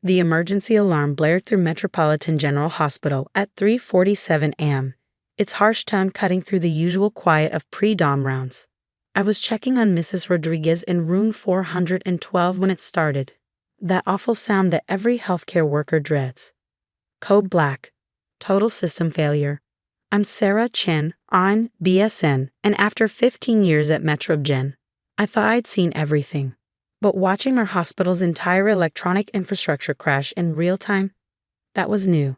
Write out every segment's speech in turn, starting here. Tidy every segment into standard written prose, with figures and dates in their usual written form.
The emergency alarm blared through Metropolitan General Hospital at 3:47 a.m., its harsh tone cutting through the usual quiet of pre-dawn rounds. I was checking on Mrs. Rodriguez in room 412 when it started. That awful sound that every healthcare worker dreads. Code black. Total system failure. I'm Sarah Chen, RN, BSN, and after 15 years at MetroGen, I thought I'd seen everything. But watching our hospital's entire electronic infrastructure crash in real time, that was new.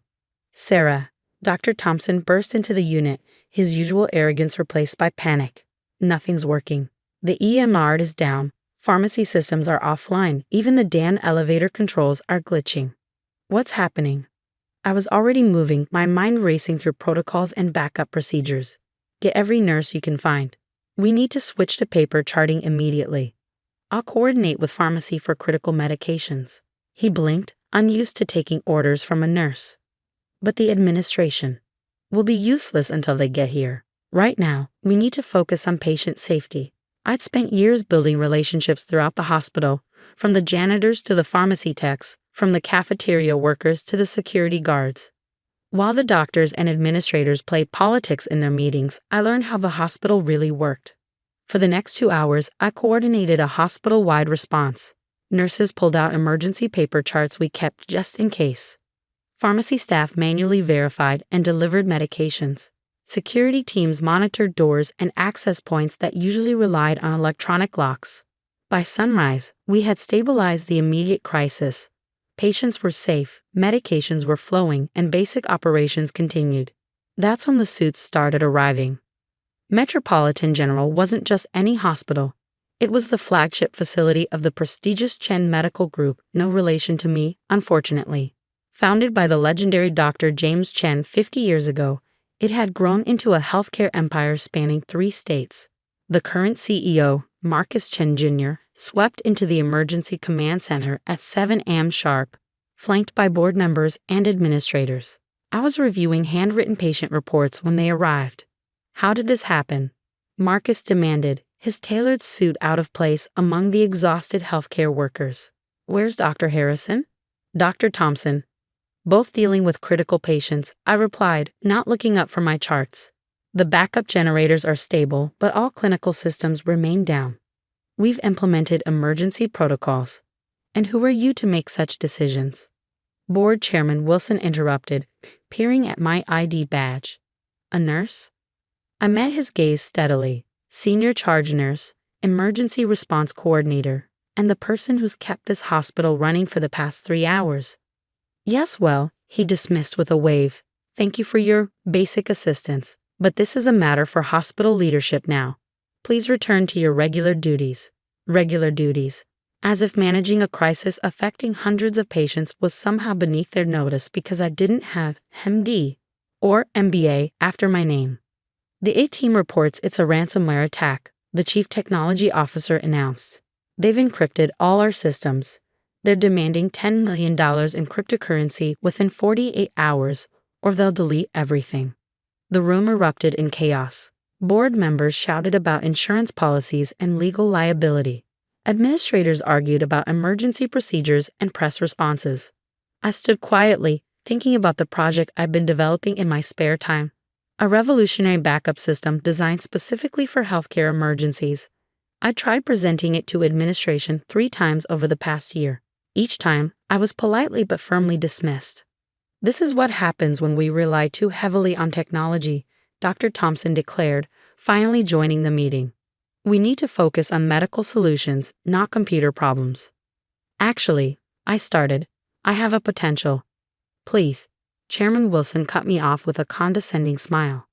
Sarah, Dr. Thompson burst into the unit, his usual arrogance replaced by panic. Nothing's working. The EMR is down. Pharmacy systems are offline. Even the damn elevator controls are glitching. What's happening? I was already moving, my mind racing through protocols and backup procedures. Get every nurse you can find. We need to switch to paper charting immediately. I'll coordinate with pharmacy for critical medications. He blinked, unused to taking orders from a nurse. But the administration will be useless until they get here. Right now, we need to focus on patient safety. I'd spent years building relationships throughout the hospital, from the janitors to the pharmacy techs, from the cafeteria workers to the security guards. While the doctors and administrators played politics in their meetings, I learned how the hospital really worked. For the next 2 hours, I coordinated a hospital-wide response. Nurses pulled out emergency paper charts we kept just in case. Pharmacy staff manually verified and delivered medications. Security teams monitored doors and access points that usually relied on electronic locks. By sunrise, we had stabilized the immediate crisis. Patients were safe, medications were flowing, and basic operations continued. That's when the suits started arriving. Metropolitan General wasn't just any hospital. It was the flagship facility of the prestigious Chen Medical Group, no relation to me, unfortunately. Founded by the legendary Dr. James Chen 50 years ago, it had grown into a healthcare empire spanning 3 states. The current CEO, Marcus Chen Jr., swept into the emergency command center at 7 a.m. sharp, flanked by board members and administrators. I was reviewing handwritten patient reports when they arrived. How did this happen? Marcus demanded, his tailored suit out of place among the exhausted healthcare workers. Where's Dr. Harrison? Dr. Thompson. Both dealing with critical patients, I replied, not looking up from my charts. The backup generators are stable, but all clinical systems remain down. We've implemented emergency protocols. And who are you to make such decisions? Board Chairman Wilson interrupted, peering at my ID badge. A nurse? I met his gaze steadily. Senior charge nurse, emergency response coordinator, and the person who's kept this hospital running for the past 3 hours. Yes, well, he dismissed with a wave. Thank you for your basic assistance, but this is a matter for hospital leadership now. Please return to your regular duties. Regular duties. As if managing a crisis affecting hundreds of patients was somehow beneath their notice because I didn't have MD or MBA after my name. The A-team reports it's a ransomware attack, the chief technology officer announced. They've encrypted all our systems. They're demanding $10 million in cryptocurrency within 48 hours, or they'll delete everything. The room erupted in chaos. Board members shouted about insurance policies and legal liability. Administrators argued about emergency procedures and press responses. I stood quietly, thinking about the project I'd been developing in my spare time. A revolutionary backup system designed specifically for healthcare emergencies. I tried presenting it to administration 3 times over the past year. Each time, I was politely but firmly dismissed. This is what happens when we rely too heavily on technology, Dr. Thompson declared, finally joining the meeting. We need to focus on medical solutions, not computer problems. Actually, I started. I have a potential. Please. Chairman Wilson cut me off with a condescending smile.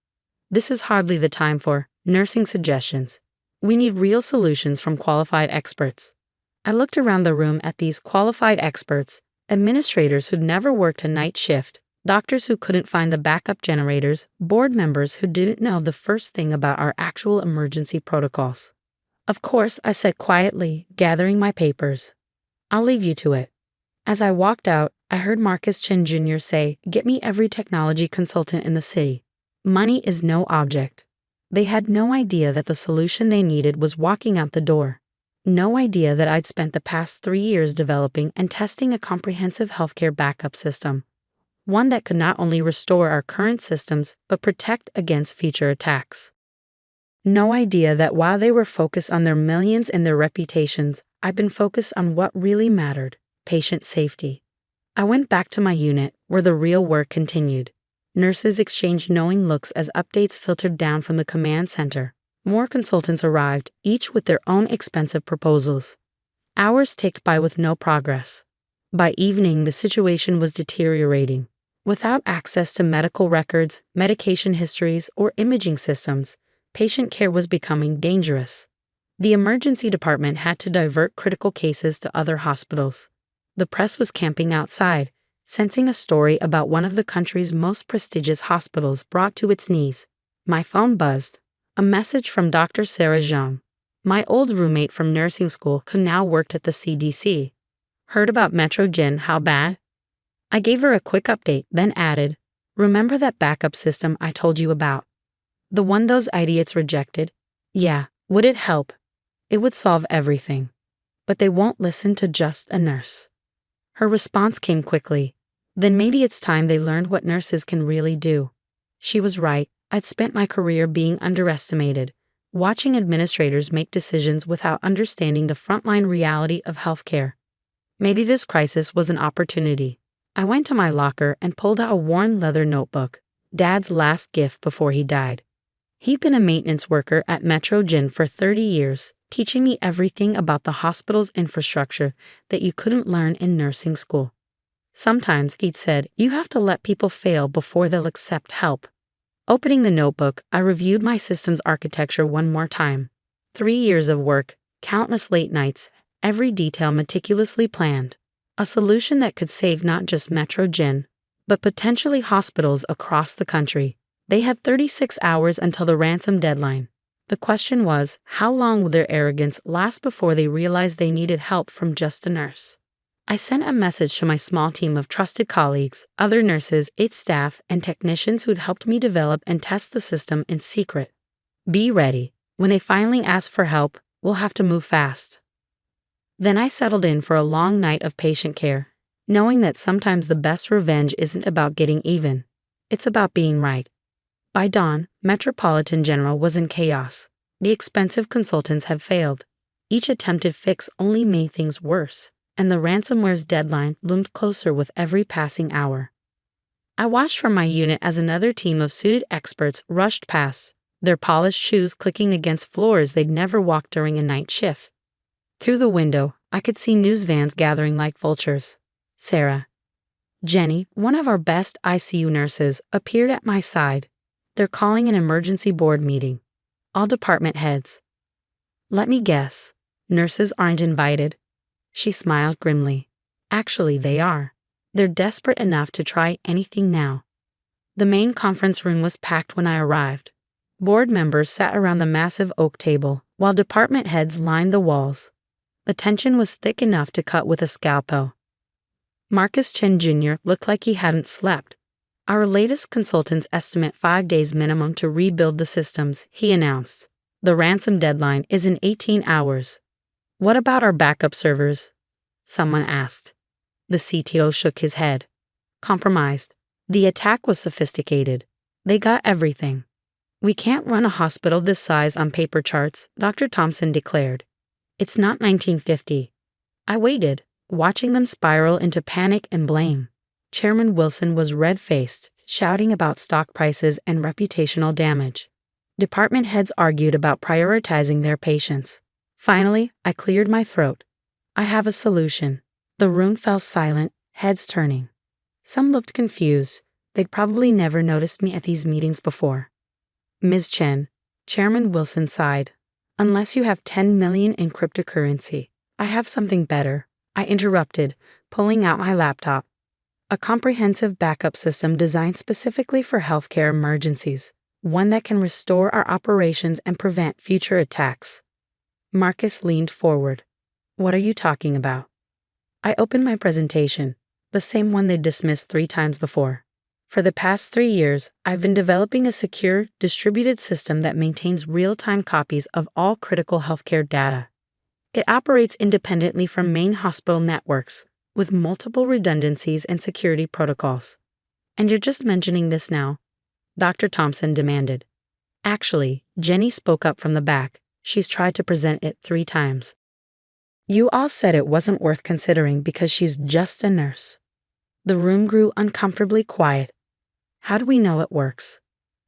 This is hardly the time for nursing suggestions. We need real solutions from qualified experts. I looked around the room at these qualified experts, administrators who'd never worked a night shift, doctors who couldn't find the backup generators, board members who didn't know the first thing about our actual emergency protocols. Of course, I said quietly, gathering my papers. I'll leave you to it. As I walked out, I heard Marcus Chen Jr. say, "Get me every technology consultant in the city. Money is no object." They had no idea that the solution they needed was walking out the door. No idea that I'd spent the past 3 years developing and testing a comprehensive healthcare backup system, one that could not only restore our current systems but protect against future attacks. No idea that while they were focused on their millions and their reputations, I'd been focused on what really mattered: patient safety. I went back to my unit, where the real work continued. Nurses exchanged knowing looks as updates filtered down from the command center. More consultants arrived, each with their own expensive proposals. Hours ticked by with no progress. By evening, the situation was deteriorating. Without access to medical records, medication histories, or imaging systems, patient care was becoming dangerous. The emergency department had to divert critical cases to other hospitals. The press was camping outside, sensing a story about one of the country's most prestigious hospitals brought to its knees. My phone buzzed. A message from Dr. Sarah Chen, my old roommate from nursing school who now worked at the CDC. Heard about Metro Gen, how bad? I gave her a quick update, then added, remember that backup system I told you about? The one those idiots rejected? Yeah, would it help? It would solve everything. But they won't listen to just a nurse. Her response came quickly. Then maybe it's time they learned what nurses can really do. She was right. I'd spent my career being underestimated, watching administrators make decisions without understanding the frontline reality of healthcare. Maybe this crisis was an opportunity. I went to my locker and pulled out a worn leather notebook, Dad's last gift before he died. He'd been a maintenance worker at Metro Gen for 30 years, teaching me everything about the hospital's infrastructure that you couldn't learn in nursing school. Sometimes, he'd said, you have to let people fail before they'll accept help. Opening the notebook, I reviewed my system's architecture one more time. 3 years of work, countless late nights, every detail meticulously planned. A solution that could save not just Metro Gen, but potentially hospitals across the country. They had 36 hours until the ransom deadline. The question was, how long would their arrogance last before they realized they needed help from just a nurse? I sent a message to my small team of trusted colleagues, other nurses, its staff, and technicians who'd helped me develop and test the system in secret. Be ready. When they finally ask for help, we'll have to move fast. Then I settled in for a long night of patient care, knowing that sometimes the best revenge isn't about getting even. It's about being right. By dawn, Metropolitan General was in chaos. The expensive consultants had failed. Each attempted fix only made things worse, and the ransomware's deadline loomed closer with every passing hour. I watched from my unit as another team of suited experts rushed past, their polished shoes clicking against floors they'd never walked during a night shift. Through the window, I could see news vans gathering like vultures. Sarah, Jenny, one of our best ICU nurses, appeared at my side. They're calling an emergency board meeting. All department heads. Let me guess. Nurses aren't invited. She smiled grimly. Actually, they are. They're desperate enough to try anything now. The main conference room was packed when I arrived. Board members sat around the massive oak table, while department heads lined the walls. The tension was thick enough to cut with a scalpel. Marcus Chen Jr. looked like he hadn't slept. Our latest consultants estimate 5 days minimum to rebuild the systems, he announced. The ransom deadline is in 18 hours. What about our backup servers? Someone asked. The CTO shook his head. Compromised. The attack was sophisticated. They got everything. We can't run a hospital this size on paper charts, Dr. Thompson declared. It's not 1950. I waited, watching them spiral into panic and blame. Chairman Wilson was red-faced, shouting about stock prices and reputational damage. Department heads argued about prioritizing their patients. Finally, I cleared my throat. I have a solution. The room fell silent, heads turning. Some looked confused. They'd probably never noticed me at these meetings before. Ms. Chen, Chairman Wilson sighed. Unless you have 10 million in cryptocurrency, I have something better. I interrupted, pulling out my laptop. A comprehensive backup system designed specifically for healthcare emergencies, one that can restore our operations and prevent future attacks. Marcus leaned forward. What are you talking about? I opened my presentation, the same one they'd dismissed 3 times before. For the past 3 years, I've been developing a secure, distributed system that maintains real-time copies of all critical healthcare data. It operates independently from main hospital networks, with multiple redundancies and security protocols. And you're just mentioning this now? Dr. Thompson demanded. Actually, Jenny spoke up from the back. She's tried to present it 3 times. You all said it wasn't worth considering because she's just a nurse. The room grew uncomfortably quiet. How do we know it works?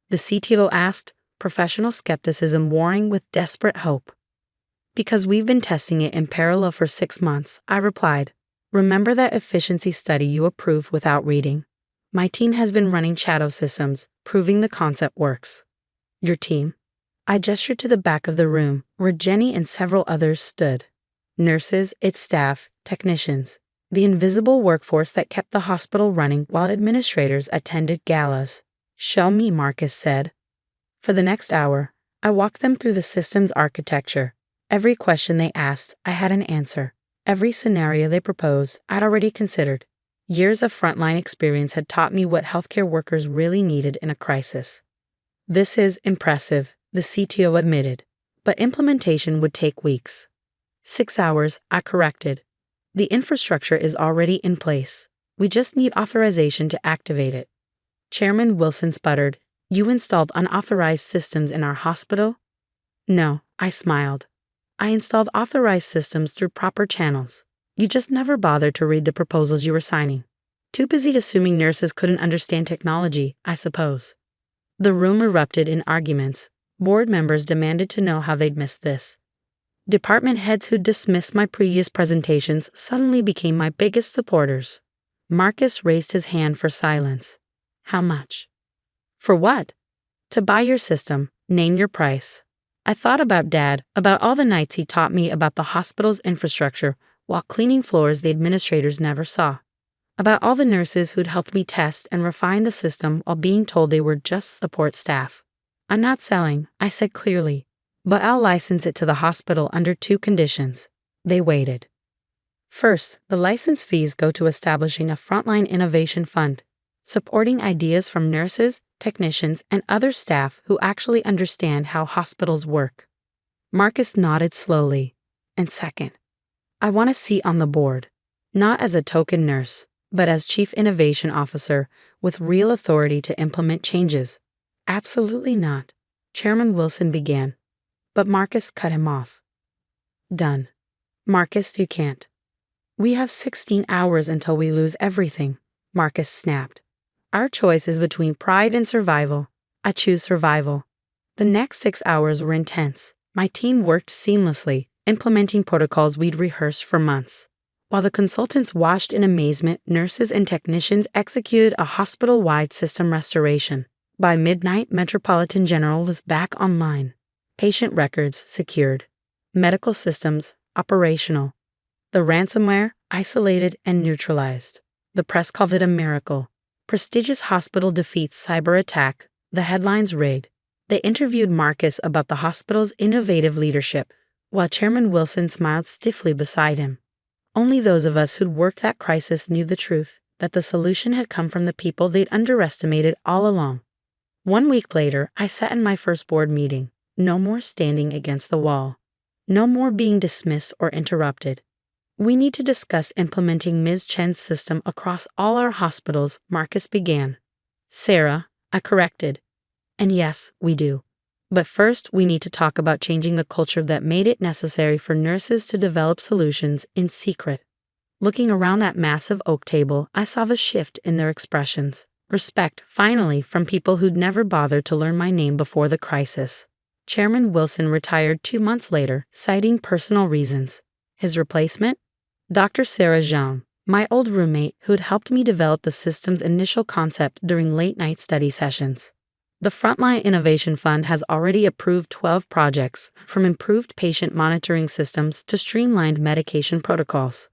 The CTO asked, professional skepticism warring with desperate hope. Because we've been testing it in parallel for 6 months, I replied. Remember that efficiency study you approved without reading? My team has been running shadow systems, proving the concept works. Your team? I gestured to the back of the room, where Jenny and several others stood. Nurses, its staff, technicians. The invisible workforce that kept the hospital running while administrators attended galas. Show me, Marcus said. For the next hour, I walked them through the system's architecture. Every question they asked, I had an answer. Every scenario they proposed, I'd already considered. Years of frontline experience had taught me what healthcare workers really needed in a crisis. This is impressive, the CTO admitted, but implementation would take weeks. 6 hours, I corrected. The infrastructure is already in place. We just need authorization to activate it. Chairman Wilson sputtered, You installed unauthorized systems in our hospital? No, I smiled. I installed authorized systems through proper channels. You just never bothered to read the proposals you were signing. Too busy assuming nurses couldn't understand technology, I suppose. The room erupted in arguments. Board members demanded to know how they'd missed this. Department heads who dismissed my previous presentations suddenly became my biggest supporters. Marcus raised his hand for silence. How much? For what? To buy your system. Name your price. I thought about Dad, about all the nights he taught me about the hospital's infrastructure while cleaning floors the administrators never saw. About all the nurses who'd helped me test and refine the system while being told they were just support staff. I'm not selling, I said clearly. But I'll license it to the hospital under 2 conditions. They waited. First, the license fees go to establishing a frontline innovation fund, supporting ideas from nurses, technicians, and other staff who actually understand how hospitals work. Marcus nodded slowly. And second, I want a seat on the board, not as a token nurse, but as Chief Innovation Officer with real authority to implement changes. Absolutely not, Chairman Wilson began. But Marcus cut him off. Done. Marcus, you can't. We have 16 hours until we lose everything, Marcus snapped. Our choice is between pride and survival. I choose survival. The next 6 hours were intense. My team worked seamlessly, implementing protocols we'd rehearsed for months. While the consultants watched in amazement, nurses and technicians executed a hospital-wide system restoration. By midnight, Metropolitan General was back online. Patient records secured. Medical systems operational. The ransomware isolated and neutralized. The press called it a miracle. Prestigious hospital defeats cyber attack. The headlines read. They interviewed Marcus about the hospital's innovative leadership, while Chairman Wilson smiled stiffly beside him. Only those of us who'd worked that crisis knew the truth, that the solution had come from the people they'd underestimated all along. 1 week later, I sat in my first board meeting. No more standing against the wall. No more being dismissed or interrupted. We need to discuss implementing Ms. Chen's system across all our hospitals, Marcus began. Sarah, I corrected. And yes, we do. But first, we need to talk about changing the culture that made it necessary for nurses to develop solutions in secret. Looking around that massive oak table, I saw the shift in their expressions. Respect, finally, from people who'd never bothered to learn my name before the crisis. Chairman Wilson retired 2 months later, citing personal reasons. His replacement? Dr. Sarah Chen, my old roommate who'd helped me develop the system's initial concept during late-night study sessions. The Frontline Innovation Fund has already approved 12 projects, from improved patient monitoring systems to streamlined medication protocols,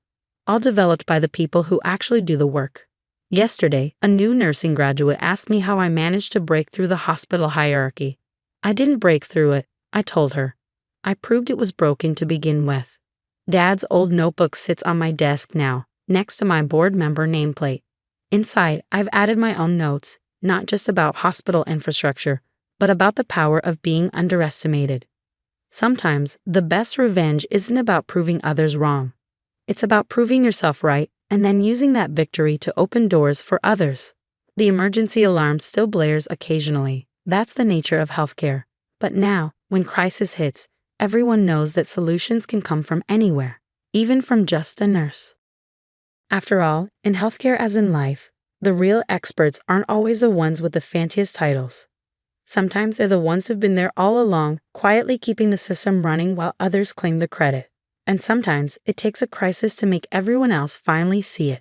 all developed by the people who actually do the work. Yesterday, a new nursing graduate asked me how I managed to break through the hospital hierarchy. I didn't break through it, I told her. I proved it was broken to begin with. Dad's old notebook sits on my desk now, next to my board member nameplate. Inside, I've added my own notes, not just about hospital infrastructure, but about the power of being underestimated. Sometimes the best revenge isn't about proving others wrong. It's about proving yourself right and then using that victory to open doors for others. The emergency alarm still blares occasionally. That's the nature of healthcare. But now, when crisis hits, everyone knows that solutions can come from anywhere, even from just a nurse. After all, in healthcare as in life, the real experts aren't always the ones with the fanciest titles. Sometimes they're the ones who've been there all along, quietly keeping the system running while others claim the credit. And sometimes it takes a crisis to make everyone else finally see it.